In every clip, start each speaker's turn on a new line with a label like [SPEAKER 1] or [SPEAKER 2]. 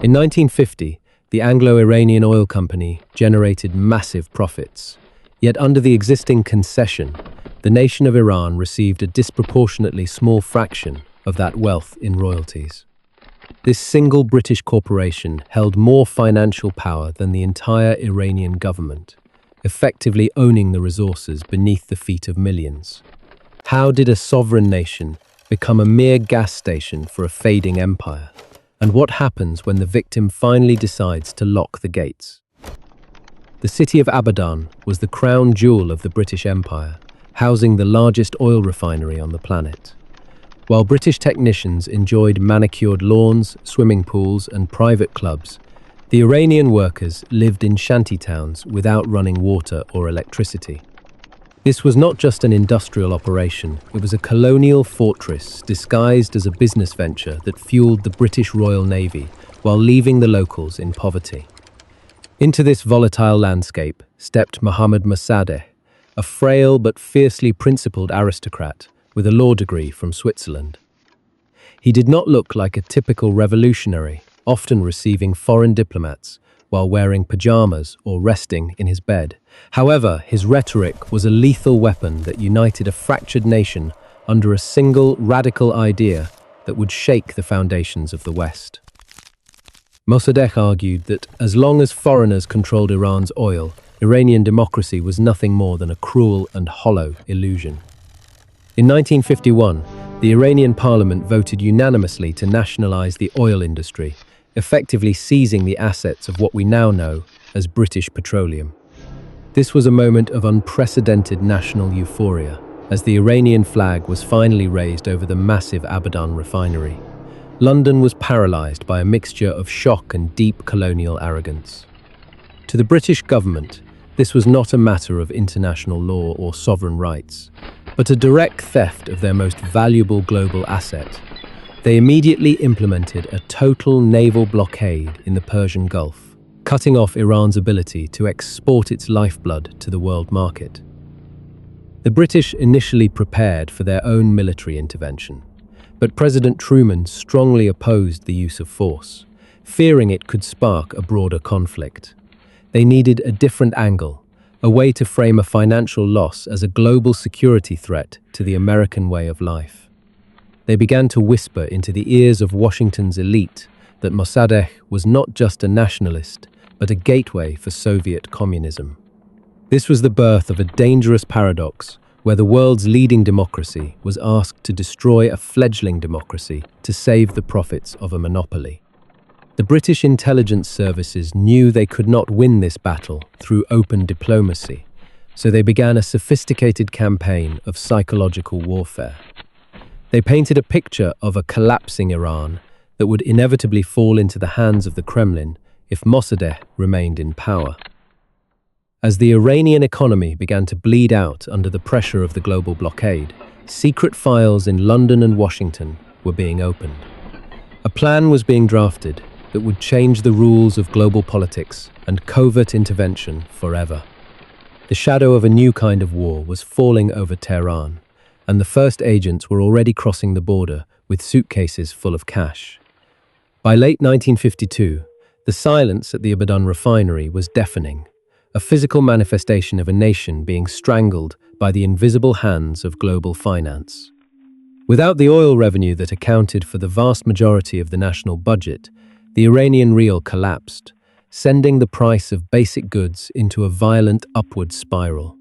[SPEAKER 1] In 1950, the Anglo-Iranian Oil Company generated massive profits. Yet under the existing concession, the nation of Iran received a disproportionately small fraction of that wealth in royalties. This single British corporation held more financial power than the entire Iranian government, effectively owning the resources beneath the feet of millions. How did a sovereign nation become a mere gas station for a fading empire? And what happens when the victim finally decides to lock the gates? The city of Abadan was the crown jewel of the British Empire, housing the largest oil refinery on the planet. While British technicians enjoyed manicured lawns, swimming pools, and private clubs, the Iranian workers lived in shantytowns without running water or electricity. This was not just an industrial operation, it was a colonial fortress disguised as a business venture that fueled the British Royal Navy while leaving the locals in poverty. Into this volatile landscape stepped Mohammad Mossadegh, a frail but fiercely principled aristocrat with a law degree from Switzerland. He did not look like a typical revolutionary, often receiving foreign diplomats while wearing pajamas or resting in his bed. However, his rhetoric was a lethal weapon that united a fractured nation under a single radical idea that would shake the foundations of the West. Mossadegh argued that as long as foreigners controlled Iran's oil, Iranian democracy was nothing more than a cruel and hollow illusion. In 1951, the Iranian parliament voted unanimously to nationalize the oil industry, effectively seizing the assets of what we now know as British Petroleum. This was a moment of unprecedented national euphoria, as the Iranian flag was finally raised over the massive Abadan refinery. London was paralyzed by a mixture of shock and deep colonial arrogance. To the British government, this was not a matter of international law or sovereign rights, but a direct theft of their most valuable global asset. They immediately implemented a total naval blockade in the Persian Gulf, cutting off Iran's ability to export its lifeblood to the world market. The British initially prepared for their own military intervention, but President Truman strongly opposed the use of force, fearing it could spark a broader conflict. They needed a different angle, a way to frame a financial loss as a global security threat to the American way of life. They began to whisper into the ears of Washington's elite that Mossadegh was not just a nationalist, but a gateway for Soviet communism. This was the birth of a dangerous paradox where the world's leading democracy was asked to destroy a fledgling democracy to save the profits of a monopoly. The British intelligence services knew they could not win this battle through open diplomacy, so they began a sophisticated campaign of psychological warfare. They painted a picture of a collapsing Iran that would inevitably fall into the hands of the Kremlin if Mossadegh remained in power. As the Iranian economy began to bleed out under the pressure of the global blockade, secret files in London and Washington were being opened. A plan was being drafted that would change the rules of global politics and covert intervention forever. The shadow of a new kind of war was falling over Tehran, and the first agents were already crossing the border with suitcases full of cash. By late 1952, the silence at the Abadan refinery was deafening, a physical manifestation of a nation being strangled by the invisible hands of global finance. Without the oil revenue that accounted for the vast majority of the national budget, the Iranian rial collapsed, sending the price of basic goods into a violent upward spiral.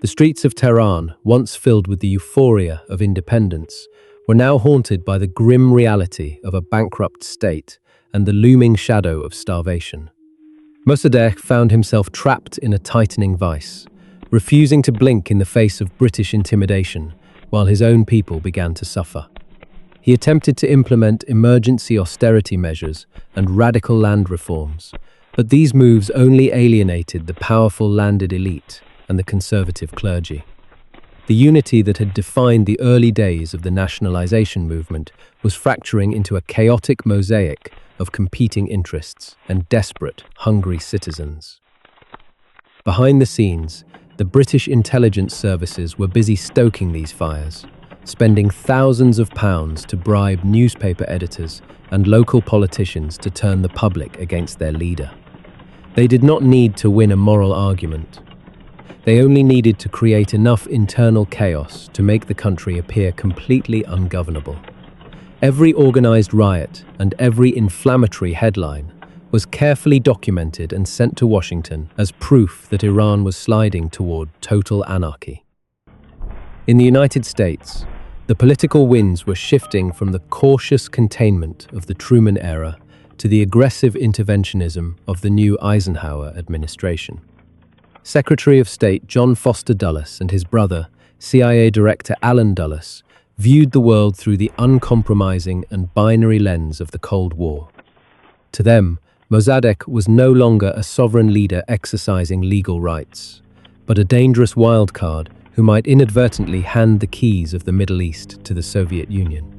[SPEAKER 1] The streets of Tehran, once filled with the euphoria of independence, were now haunted by the grim reality of a bankrupt state and the looming shadow of starvation. Mossadegh found himself trapped in a tightening vice, refusing to blink in the face of British intimidation while his own people began to suffer. He attempted to implement emergency austerity measures and radical land reforms, but these moves only alienated the powerful landed elite and the conservative clergy. The unity that had defined the early days of the nationalization movement was fracturing into a chaotic mosaic of competing interests and desperate, hungry citizens. Behind the scenes, the British intelligence services were busy stoking these fires, spending thousands of pounds to bribe newspaper editors and local politicians to turn the public against their leader. They did not need to win a moral argument. They only needed to create enough internal chaos to make the country appear completely ungovernable. Every organized riot and every inflammatory headline was carefully documented and sent to Washington as proof that Iran was sliding toward total anarchy. In the United States, the political winds were shifting from the cautious containment of the Truman era to the aggressive interventionism of the new Eisenhower administration. Secretary of State John Foster Dulles and his brother, CIA Director Allen Dulles, viewed the world through the uncompromising and binary lens of the Cold War. To them, Mossadegh was no longer a sovereign leader exercising legal rights, but a dangerous wildcard who might inadvertently hand the keys of the Middle East to the Soviet Union.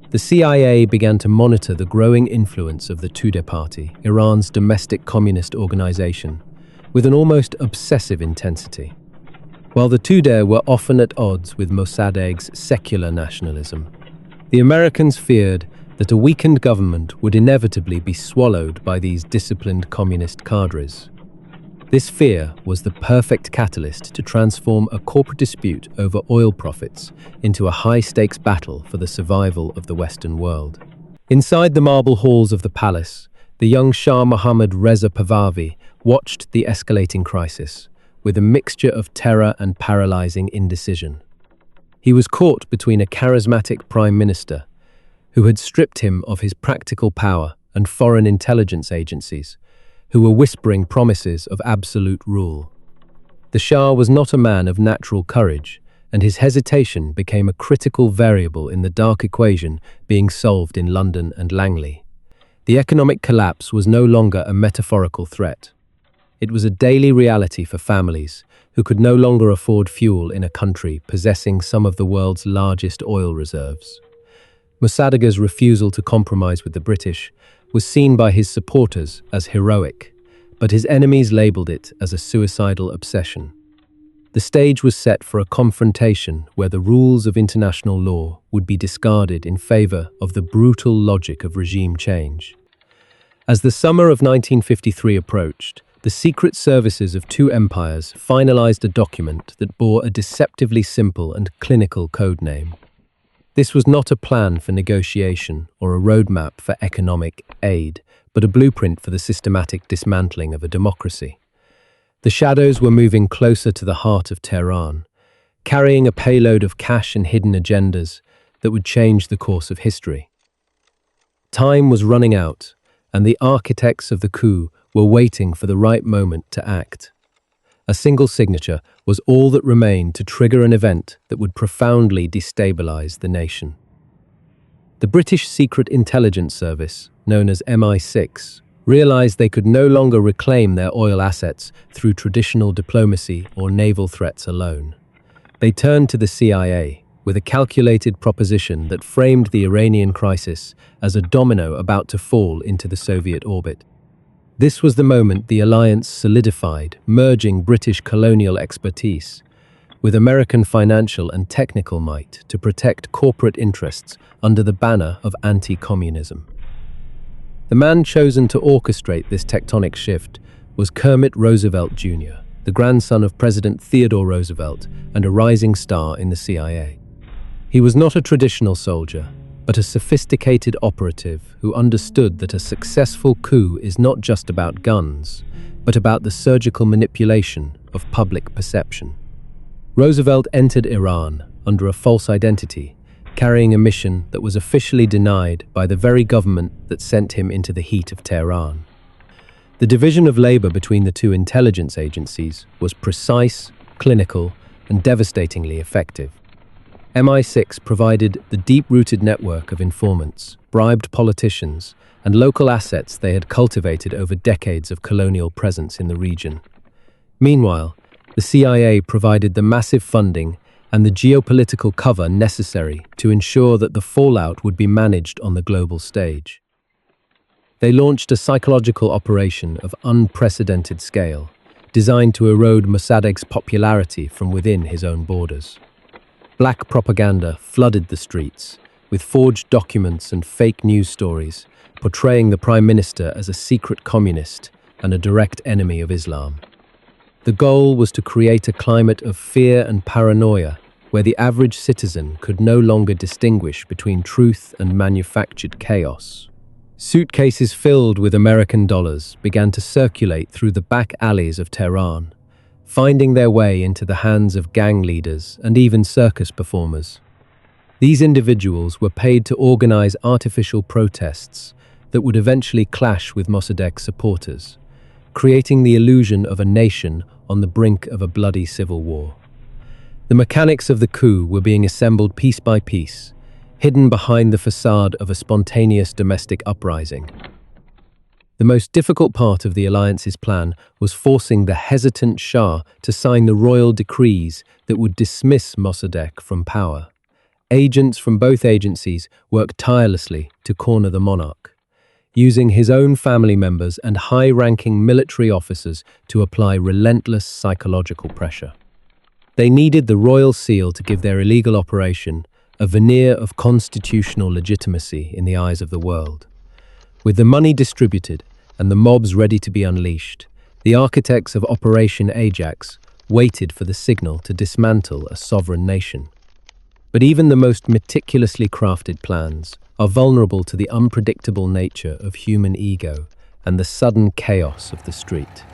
[SPEAKER 1] The CIA began to monitor the growing influence of the Tudeh Party, Iran's domestic communist organization, with an almost obsessive intensity. While the Tudeh were often at odds with Mossadegh's secular nationalism, the Americans feared that a weakened government would inevitably be swallowed by these disciplined communist cadres. This fear was the perfect catalyst to transform a corporate dispute over oil profits into a high-stakes battle for the survival of the Western world. Inside the marble halls of the palace, the young Shah Mohammad Reza Pahlavi watched the escalating crisis with a mixture of terror and paralyzing indecision. He was caught between a charismatic prime minister who had stripped him of his practical power and foreign intelligence agencies who were whispering promises of absolute rule. The Shah was not a man of natural courage, and his hesitation became a critical variable in the dark equation being solved in London and Langley. The economic collapse was no longer a metaphorical threat. It was a daily reality for families who could no longer afford fuel in a country possessing some of the world's largest oil reserves. Mossadegh's refusal to compromise with the British was seen by his supporters as heroic, but his enemies labelled it as a suicidal obsession. The stage was set for a confrontation where the rules of international law would be discarded in favour of the brutal logic of regime change. As the summer of 1953 approached, the secret services of two empires finalized a document that bore a deceptively simple and clinical codename. This was not a plan for negotiation or a roadmap for economic aid, but a blueprint for the systematic dismantling of a democracy. The shadows were moving closer to the heart of Tehran, carrying a payload of cash and hidden agendas that would change the course of history. Time was running out, and the architects of the coup were waiting for the right moment to act. A single signature was all that remained to trigger an event that would profoundly destabilize the nation. The British Secret Intelligence Service, known as MI6, realized they could no longer reclaim their oil assets through traditional diplomacy or naval threats alone. They turned to the CIA with a calculated proposition that framed the Iranian crisis as a domino about to fall into the Soviet orbit. This was the moment the alliance solidified, merging British colonial expertise with American financial and technical might to protect corporate interests under the banner of anti-communism. The man chosen to orchestrate this tectonic shift was Kermit Roosevelt Jr., the grandson of President Theodore Roosevelt and a rising star in the CIA. He was not a traditional soldier, but a sophisticated operative who understood that a successful coup is not just about guns, but about the surgical manipulation of public perception. Roosevelt entered Iran under a false identity, carrying a mission that was officially denied by the very government that sent him into the heat of Tehran. The division of labor between the two intelligence agencies was precise, clinical, and devastatingly effective. MI6 provided the deep-rooted network of informants, bribed politicians, and local assets they had cultivated over decades of colonial presence in the region. Meanwhile, the CIA provided the massive funding and the geopolitical cover necessary to ensure that the fallout would be managed on the global stage. They launched a psychological operation of unprecedented scale, designed to erode Mossadegh's popularity from within his own borders. Black propaganda flooded the streets, with forged documents and fake news stories, portraying the Prime Minister as a secret communist and a direct enemy of Islam. The goal was to create a climate of fear and paranoia where the average citizen could no longer distinguish between truth and manufactured chaos. Suitcases filled with American dollars began to circulate through the back alleys of Tehran, finding their way into the hands of gang leaders and even circus performers. These individuals were paid to organize artificial protests that would eventually clash with Mossadegh supporters, creating the illusion of a nation on the brink of a bloody civil war. The mechanics of the coup were being assembled piece by piece, hidden behind the facade of a spontaneous domestic uprising. The most difficult part of the alliance's plan was forcing the hesitant Shah to sign the royal decrees that would dismiss Mossadegh from power. Agents from both agencies worked tirelessly to corner the monarch, using his own family members and high-ranking military officers to apply relentless psychological pressure. They needed the royal seal to give their illegal operation a veneer of constitutional legitimacy in the eyes of the world. With the money distributed and the mobs ready to be unleashed, the architects of Operation Ajax waited for the signal to dismantle a sovereign nation. But even the most meticulously crafted plans are vulnerable to the unpredictable nature of human ego and the sudden chaos of the street.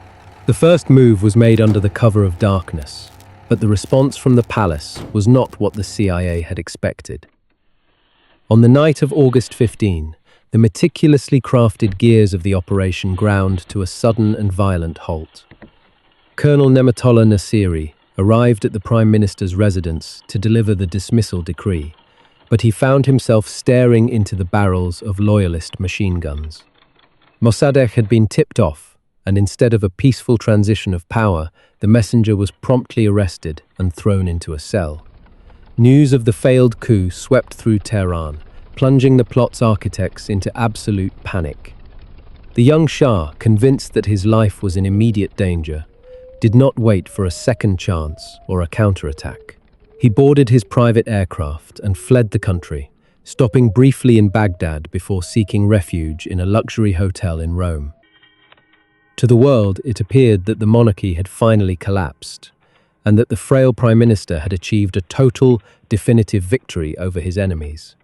[SPEAKER 1] The first move was made under the cover of darkness, but the response from the palace was not what the CIA had expected. On the night of August 15, the meticulously crafted gears of the operation ground to a sudden and violent halt. Colonel Nematollah Nasiri arrived at the Prime Minister's residence to deliver the dismissal decree, but he found himself staring into the barrels of loyalist machine guns. Mossadegh had been tipped off, and instead of a peaceful transition of power, the messenger was promptly arrested and thrown into a cell. News of the failed coup swept through Tehran, plunging the plot's architects into absolute panic. The young Shah, convinced that his life was in immediate danger, did not wait for a second chance or a counterattack. He boarded his private aircraft and fled the country, stopping briefly in Baghdad before seeking refuge in a luxury hotel in Rome. To the world, it appeared that the monarchy had finally collapsed, and that the frail prime minister had achieved a total, definitive victory over his enemies.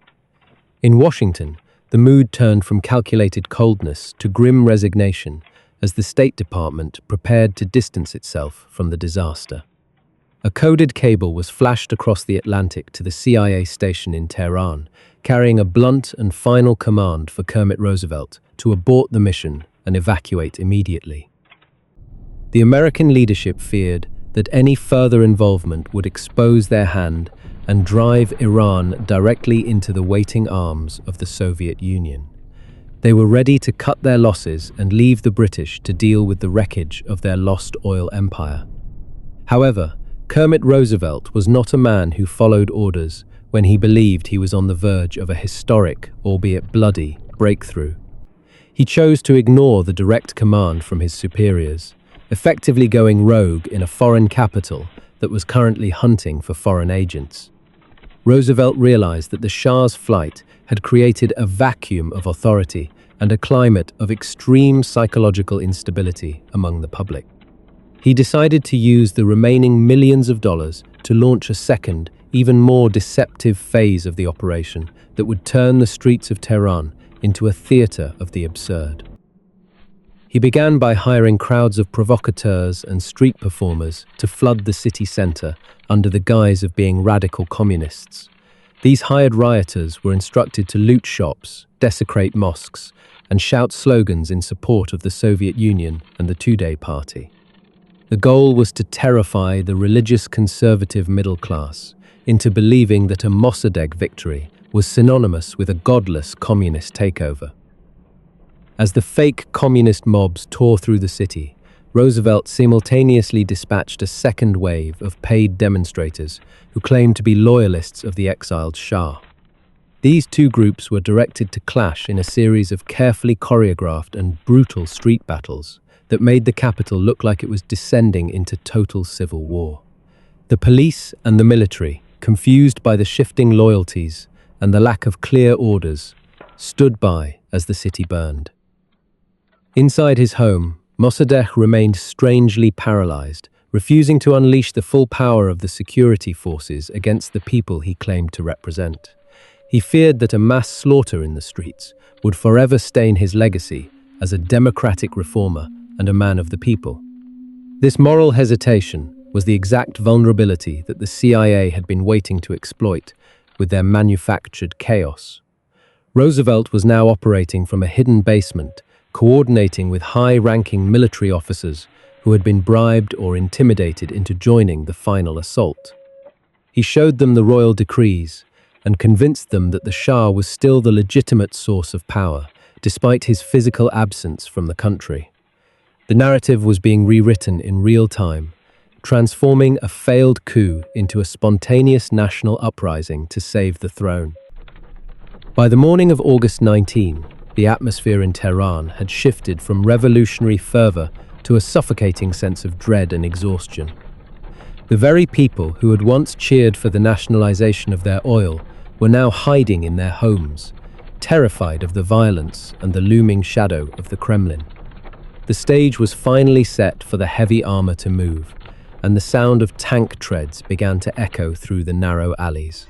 [SPEAKER 1] In Washington, the mood turned from calculated coldness to grim resignation as the State Department prepared to distance itself from the disaster. A coded cable was flashed across the Atlantic to the CIA station in Tehran, carrying a blunt and final command for Kermit Roosevelt to abort the mission and evacuate immediately. The American leadership feared that any further involvement would expose their hand and drive Iran directly into the waiting arms of the Soviet Union. They were ready to cut their losses and leave the British to deal with the wreckage of their lost oil empire. However, Kermit Roosevelt was not a man who followed orders when he believed he was on the verge of a historic, albeit bloody, breakthrough. He chose to ignore the direct command from his superiors, effectively going rogue in a foreign capital that was currently hunting for foreign agents. Roosevelt realized that the Shah's flight had created a vacuum of authority and a climate of extreme psychological instability among the public. He decided to use the remaining millions of dollars to launch a second, even more deceptive phase of the operation that would turn the streets of Tehran into a theater of the absurd. He began by hiring crowds of provocateurs and street performers to flood the city center under the guise of being radical communists. These hired rioters were instructed to loot shops, desecrate mosques, and shout slogans in support of the Soviet Union and the Tudeh Party. The goal was to terrify the religious conservative middle class into believing that a Mossadegh victory was synonymous with a godless communist takeover. As the fake communist mobs tore through the city, Roosevelt simultaneously dispatched a second wave of paid demonstrators who claimed to be loyalists of the exiled Shah. These two groups were directed to clash in a series of carefully choreographed and brutal street battles that made the capital look like it was descending into total civil war. The police and the military, confused by the shifting loyalties and the lack of clear orders, stood by as the city burned. Inside his home, Mossadegh remained strangely paralyzed, refusing to unleash the full power of the security forces against the people he claimed to represent. He feared that a mass slaughter in the streets would forever stain his legacy as a democratic reformer and a man of the people. This moral hesitation was the exact vulnerability that the CIA had been waiting to exploit with their manufactured chaos. Roosevelt was now operating from a hidden basement, coordinating with high-ranking military officers who had been bribed or intimidated into joining the final assault. He showed them the royal decrees and convinced them that the Shah was still the legitimate source of power, despite his physical absence from the country. The narrative was being rewritten in real time, transforming a failed coup into a spontaneous national uprising to save the throne. By the morning of August 19, the atmosphere in Tehran had shifted from revolutionary fervor to a suffocating sense of dread and exhaustion. The very people who had once cheered for the nationalization of their oil were now hiding in their homes, terrified of the violence and the looming shadow of the Kremlin. The stage was finally set for the heavy armor to move, and the sound of tank treads began to echo through the narrow alleys.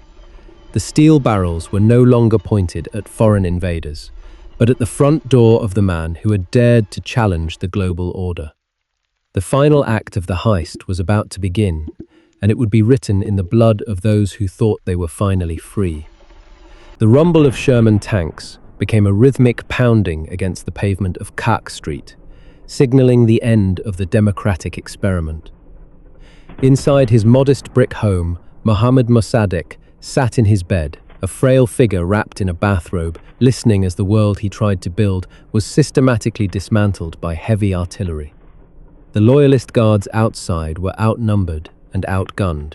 [SPEAKER 1] The steel barrels were no longer pointed at foreign invaders, but at the front door of the man who had dared to challenge the global order. The final act of the heist was about to begin, and it would be written in the blood of those who thought they were finally free. The rumble of Sherman tanks became a rhythmic pounding against the pavement of Khak Street, signaling the end of the democratic experiment. Inside his modest brick home, Mohammad Mossadegh sat in his bed, a frail figure wrapped in a bathrobe, listening as the world he tried to build was systematically dismantled by heavy artillery. The loyalist guards outside were outnumbered and outgunned,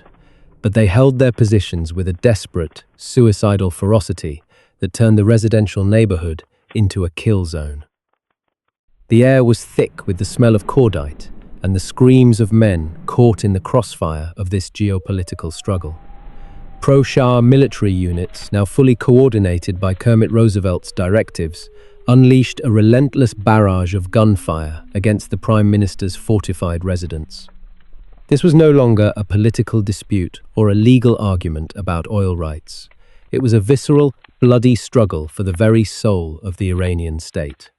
[SPEAKER 1] but they held their positions with a desperate, suicidal ferocity that turned the residential neighborhood into a kill zone. The air was thick with the smell of cordite and the screams of men caught in the crossfire of this geopolitical struggle. Pro-Shah military units, now fully coordinated by Kermit Roosevelt's directives, unleashed a relentless barrage of gunfire against the Prime Minister's fortified residence. This was no longer a political dispute or a legal argument about oil rights. It was a visceral, bloody struggle for the very soul of the Iranian state.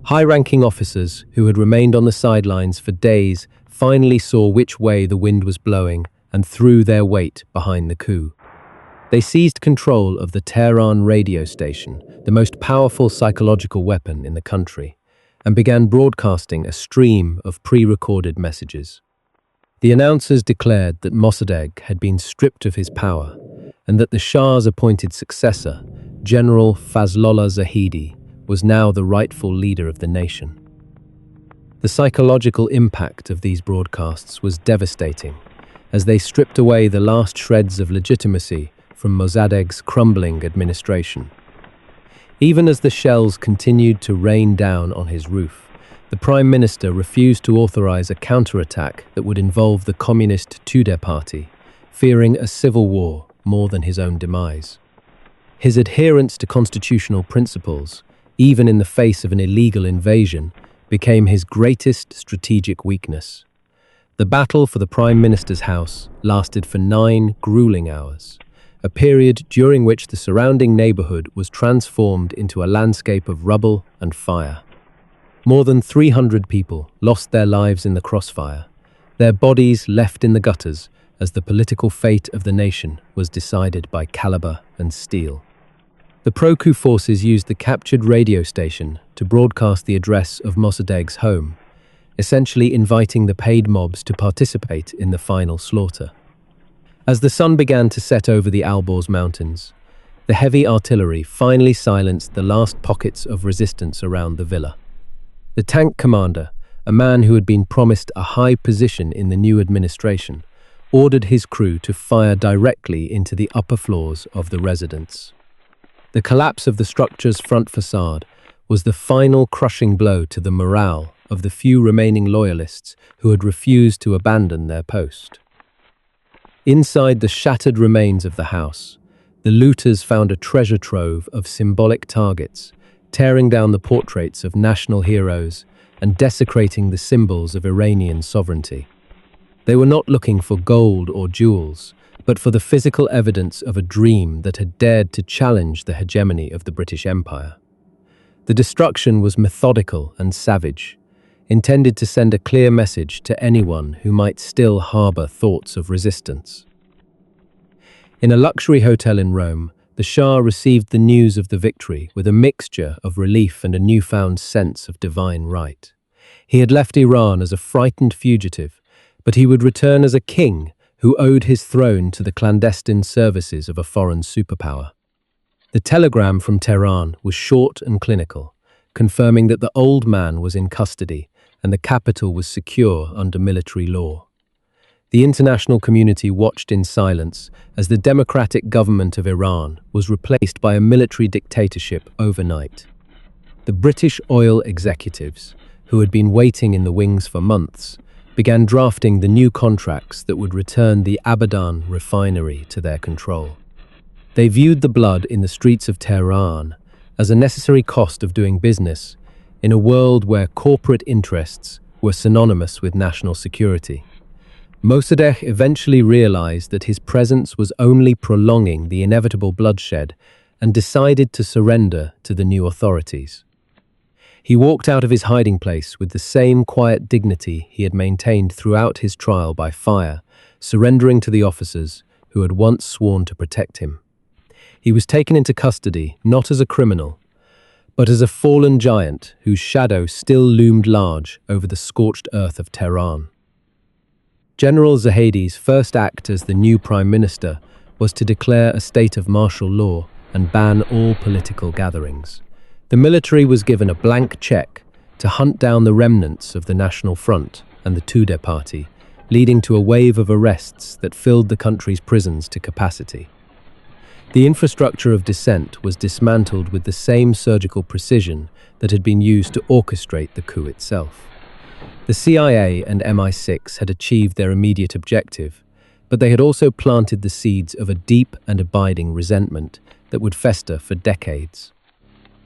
[SPEAKER 1] High-ranking officers who had remained on the sidelines for days finally saw which way the wind was blowing and threw their weight behind the coup. They seized control of the Tehran radio station, the most powerful psychological weapon in the country, and began broadcasting a stream of pre-recorded messages. The announcers declared that Mossadegh had been stripped of his power and that the Shah's appointed successor, General Fazlollah Zahidi, was now the rightful leader of the nation. The psychological impact of these broadcasts was devastating, as they stripped away the last shreds of legitimacy from Mossadegh's crumbling administration. Even as the shells continued to rain down on his roof, the Prime Minister refused to authorize a counterattack that would involve the communist Tudeh party, fearing a civil war more than his own demise. His adherence to constitutional principles, even in the face of an illegal invasion, became his greatest strategic weakness. The battle for the Prime Minister's house lasted for 9 grueling hours, a period during which the surrounding neighborhood was transformed into a landscape of rubble and fire. More than 300 people lost their lives in the crossfire, their bodies left in the gutters as the political fate of the nation was decided by caliber and steel. The pro-coup forces used the captured radio station to broadcast the address of Mossadegh's home, essentially inviting the paid mobs to participate in the final slaughter. As the sun began to set over the Alborz Mountains, the heavy artillery finally silenced the last pockets of resistance around the villa. The tank commander, a man who had been promised a high position in the new administration, ordered his crew to fire directly into the upper floors of the residence. The collapse of the structure's front facade was the final crushing blow to the morale of the few remaining loyalists who had refused to abandon their post. Inside the shattered remains of the house, the looters found a treasure trove of symbolic targets, tearing down the portraits of national heroes and desecrating the symbols of Iranian sovereignty. They were not looking for gold or jewels, but for the physical evidence of a dream that had dared to challenge the hegemony of the British Empire. The destruction was methodical and savage, intended to send a clear message to anyone who might still harbor thoughts of resistance. In a luxury hotel in Rome, the Shah received the news of the victory with a mixture of relief and a newfound sense of divine right. He had left Iran as a frightened fugitive, but he would return as a king who owed his throne to the clandestine services of a foreign superpower. The telegram from Tehran was short and clinical, confirming that the old man was in custody and the capital was secure under military law. The international community watched in silence as the democratic government of Iran was replaced by a military dictatorship overnight. The British oil executives, who had been waiting in the wings for months, began drafting the new contracts that would return the Abadan refinery to their control. They viewed the blood in the streets of Tehran as a necessary cost of doing business in a world where corporate interests were synonymous with national security. Mossadegh eventually realized that his presence was only prolonging the inevitable bloodshed and decided to surrender to the new authorities. He walked out of his hiding place with the same quiet dignity he had maintained throughout his trial by fire, surrendering to the officers who had once sworn to protect him. He was taken into custody not as a criminal, but as a fallen giant whose shadow still loomed large over the scorched earth of Tehran. General Zahedi's first act as the new prime minister was to declare a state of martial law and ban all political gatherings. The military was given a blank check to hunt down the remnants of the National Front and the Tudeh party, leading to a wave of arrests that filled the country's prisons to capacity. The infrastructure of dissent was dismantled with the same surgical precision that had been used to orchestrate the coup itself. The CIA and MI6 had achieved their immediate objective, but they had also planted the seeds of a deep and abiding resentment that would fester for decades.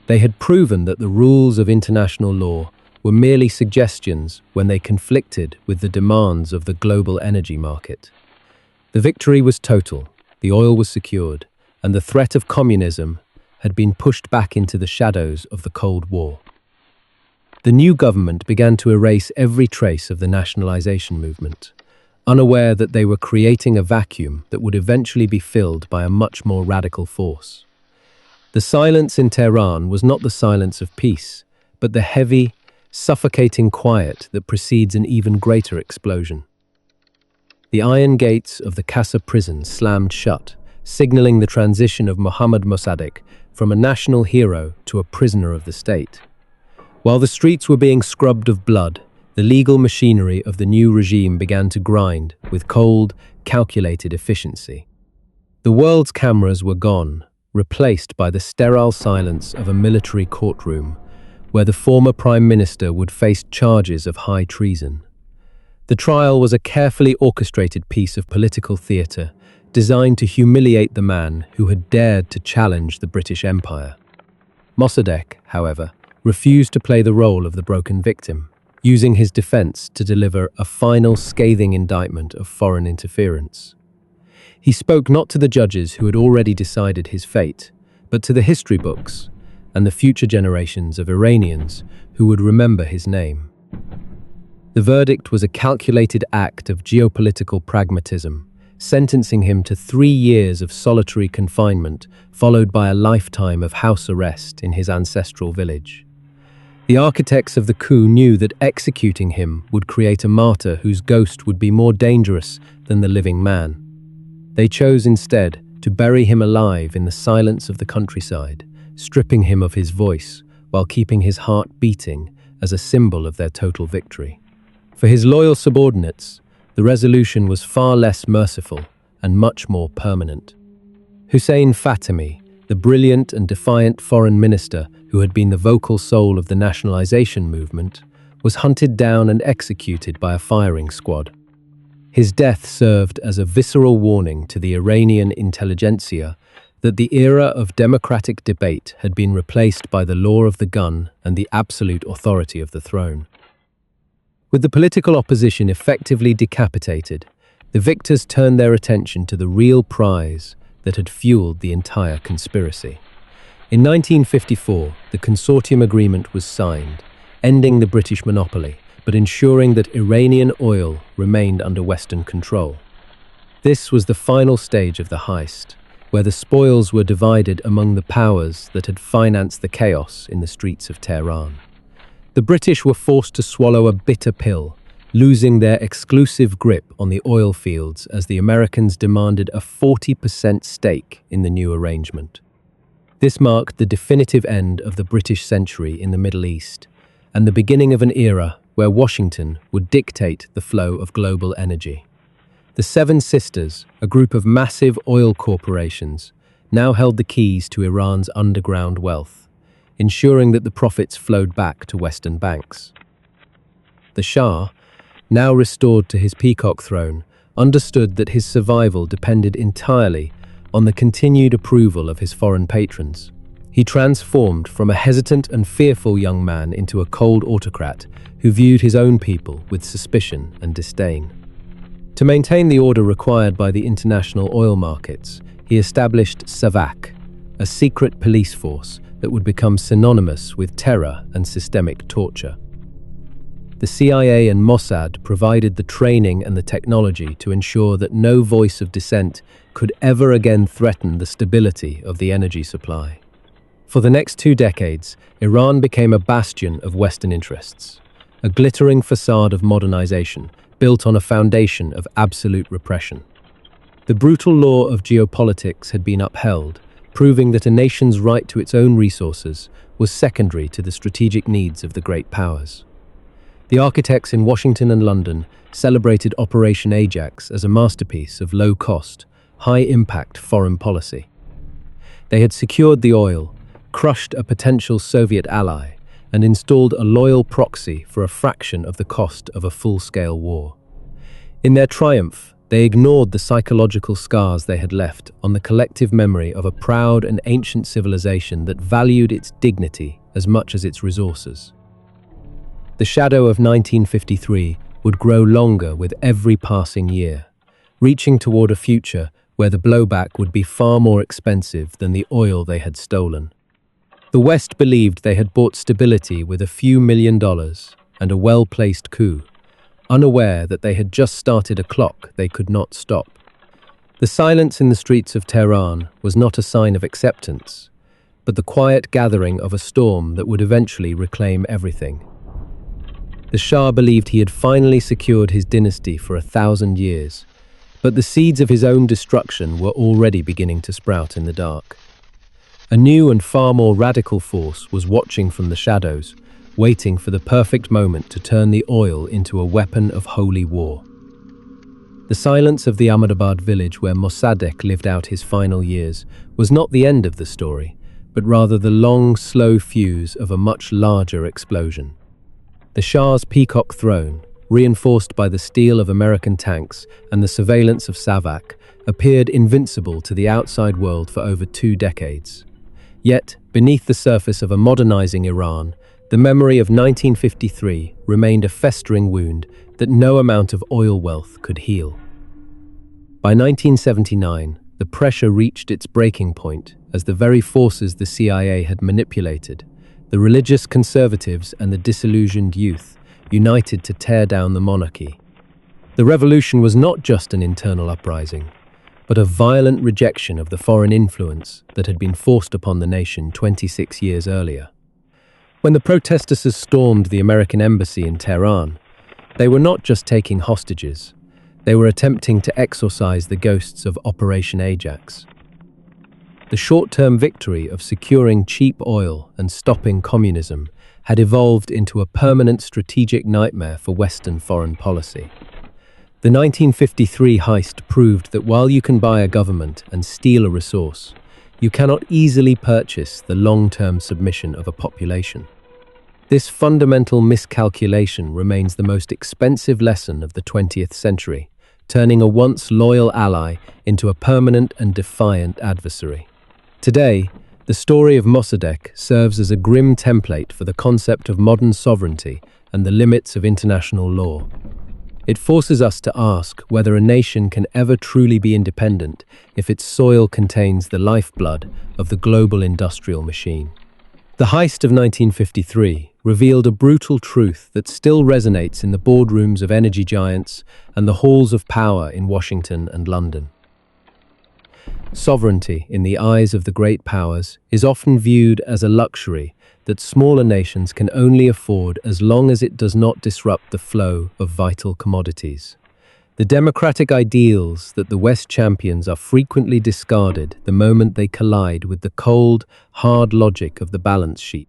[SPEAKER 1] They had proven that the rules of international law were merely suggestions when they conflicted with the demands of the global energy market. The victory was total, the oil was secured, and the threat of communism had been pushed back into the shadows of the Cold War. The new government began to erase every trace of the nationalization movement, unaware that they were creating a vacuum that would eventually be filled by a much more radical force. The silence in Tehran was not the silence of peace, but the heavy, suffocating quiet that precedes an even greater explosion. The iron gates of the Qasr prison slammed shut, signaling the transition of Mohammad Mossadegh from a national hero to a prisoner of the state. While the streets were being scrubbed of blood, the legal machinery of the new regime began to grind with cold, calculated efficiency. The world's cameras were gone, replaced by the sterile silence of a military courtroom, where the former prime minister would face charges of high treason. The trial was a carefully orchestrated piece of political theatre designed to humiliate the man who had dared to challenge the British Empire. Mossadegh, however, refused to play the role of the broken victim, using his defense to deliver a final scathing indictment of foreign interference. He spoke not to the judges who had already decided his fate, but to the history books and the future generations of Iranians who would remember his name. The verdict was a calculated act of geopolitical pragmatism, sentencing him to 3 years of solitary confinement, followed by a lifetime of house arrest in his ancestral village. The architects of the coup knew that executing him would create a martyr whose ghost would be more dangerous than the living man. They chose instead to bury him alive in the silence of the countryside, stripping him of his voice while keeping his heart beating as a symbol of their total victory. For his loyal subordinates, the resolution was far less merciful and much more permanent. Hussein Fatemi, the brilliant and defiant foreign minister who had been the vocal soul of the nationalization movement, was hunted down and executed by a firing squad. His death served as a visceral warning to the Iranian intelligentsia that the era of democratic debate had been replaced by the law of the gun and the absolute authority of the throne. With the political opposition effectively decapitated, the victors turned their attention to the real prize that had fueled the entire conspiracy. In 1954, the consortium agreement was signed, ending the British monopoly, but ensuring that Iranian oil remained under Western control. This was the final stage of the heist, where the spoils were divided among the powers that had financed the chaos in the streets of Tehran. The British were forced to swallow a bitter pill, losing their exclusive grip on the oil fields as the Americans demanded a 40% stake in the new arrangement. This marked the definitive end of the British century in the Middle East and the beginning of an era where Washington would dictate the flow of global energy. The Seven Sisters, a group of massive oil corporations, now held the keys to Iran's underground wealth, ensuring that the profits flowed back to Western banks. The Shah, now restored to his peacock throne, understood that his survival depended entirely on the continued approval of his foreign patrons. He transformed from a hesitant and fearful young man into a cold autocrat who viewed his own people with suspicion and disdain. To maintain the order required by the international oil markets, he established SAVAK, a secret police force that would become synonymous with terror and systemic torture. The CIA and Mossad provided the training and the technology to ensure that no voice of dissent could ever again threaten the stability of the energy supply. For the next 2 decades, Iran became a bastion of Western interests, a glittering facade of modernization built on a foundation of absolute repression. The brutal law of geopolitics had been upheld, proving that a nation's right to its own resources was secondary to the strategic needs of the great powers. The architects in Washington and London celebrated Operation Ajax as a masterpiece of low-cost, high-impact foreign policy. They had secured the oil, crushed a potential Soviet ally, and installed a loyal proxy for a fraction of the cost of a full-scale war. In their triumph, they ignored the psychological scars they had left on the collective memory of a proud and ancient civilization that valued its dignity as much as its resources. The shadow of 1953 would grow longer with every passing year, reaching toward a future where the blowback would be far more expensive than the oil they had stolen. The West believed they had bought stability with a few $1 million and a well-placed coup, unaware that they had just started a clock they could not stop. The silence in the streets of Tehran was not a sign of acceptance, but the quiet gathering of a storm that would eventually reclaim everything. The Shah believed he had finally secured his dynasty for 1,000 years, but the seeds of his own destruction were already beginning to sprout in the dark. A new and far more radical force was watching from the shadows, waiting for the perfect moment to turn the oil into a weapon of holy war. The silence of the Ahmadabad village where Mossadegh lived out his final years was not the end of the story, but rather the long, slow fuse of a much larger explosion. The Shah's peacock throne, reinforced by the steel of American tanks and the surveillance of SAVAK, appeared invincible to the outside world for over 2 decades. Yet, beneath the surface of a modernizing Iran, the memory of 1953 remained a festering wound that no amount of oil wealth could heal. By 1979, the pressure reached its breaking point as the very forces the CIA had manipulated, the religious conservatives and the disillusioned youth, united to tear down the monarchy. The revolution was not just an internal uprising, but a violent rejection of the foreign influence that had been forced upon the nation 26 years earlier. When the protesters stormed the American embassy in Tehran, they were not just taking hostages, they were attempting to exorcise the ghosts of Operation Ajax. The short-term victory of securing cheap oil and stopping communism had evolved into a permanent strategic nightmare for Western foreign policy. The 1953 heist proved that while you can buy a government and steal a resource, you cannot easily purchase the long-term submission of a population. This fundamental miscalculation remains the most expensive lesson of the 20th century, turning a once loyal ally into a permanent and defiant adversary. Today, the story of Mossadegh serves as a grim template for the concept of modern sovereignty and the limits of international law. It forces us to ask whether a nation can ever truly be independent if its soil contains the lifeblood of the global industrial machine. The heist of 1953 revealed a brutal truth that still resonates in the boardrooms of energy giants and the halls of power in Washington and London. Sovereignty, in the eyes of the great powers, is often viewed as a luxury that smaller nations can only afford as long as it does not disrupt the flow of vital commodities. The democratic ideals that the West champions are frequently discarded the moment they collide with the cold, hard logic of the balance sheet.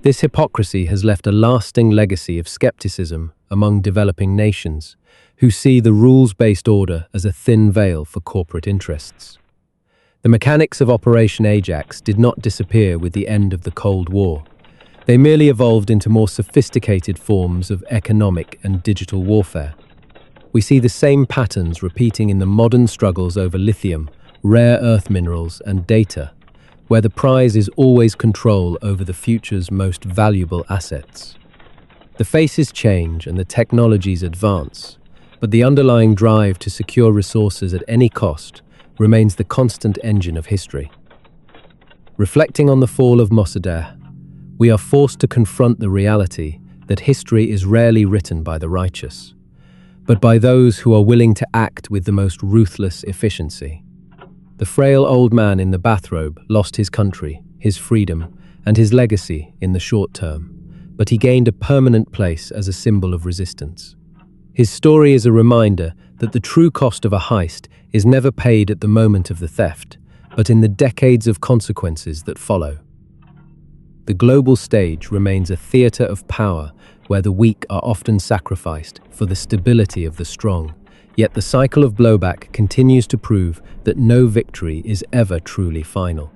[SPEAKER 1] This hypocrisy has left a lasting legacy of skepticism among developing nations, who see the rules-based order as a thin veil for corporate interests. The mechanics of Operation Ajax did not disappear with the end of the Cold War. They merely evolved into more sophisticated forms of economic and digital warfare. We see the same patterns repeating in the modern struggles over lithium, rare earth minerals, and data, where the prize is always control over the future's most valuable assets. The faces change and the technologies advance, but the underlying drive to secure resources at any cost remains the constant engine of history. Reflecting on the fall of Mossadegh, we are forced to confront the reality that history is rarely written by the righteous, but by those who are willing to act with the most ruthless efficiency. The frail old man in the bathrobe lost his country, his freedom, and his legacy in the short term, but he gained a permanent place as a symbol of resistance. His story is a reminder that the true cost of a heist is never paid at the moment of the theft, but in the decades of consequences that follow. The global stage remains a theater of power where the weak are often sacrificed for the stability of the strong, yet the cycle of blowback continues to prove that no victory is ever truly final.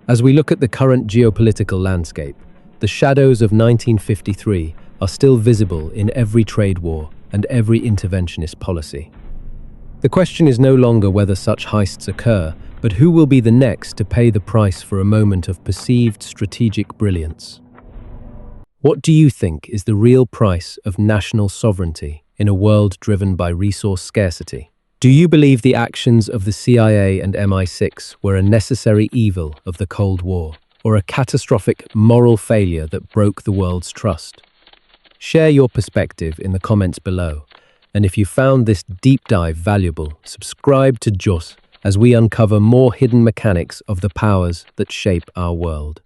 [SPEAKER 1] As we look at the current geopolitical landscape, the shadows of 1953 are still visible in every trade war and every interventionist policy. The question is no longer whether such heists occur, but who will be the next to pay the price for a moment of perceived strategic brilliance. What do you think is the real price of national sovereignty in a world driven by resource scarcity? Do you believe the actions of the CIA and MI6 were a necessary evil of the Cold War, or a catastrophic moral failure that broke the world's trust? Share your perspective in the comments below. And if you found this deep dive valuable, subscribe to JOS as we uncover more hidden mechanics of the powers that shape our world.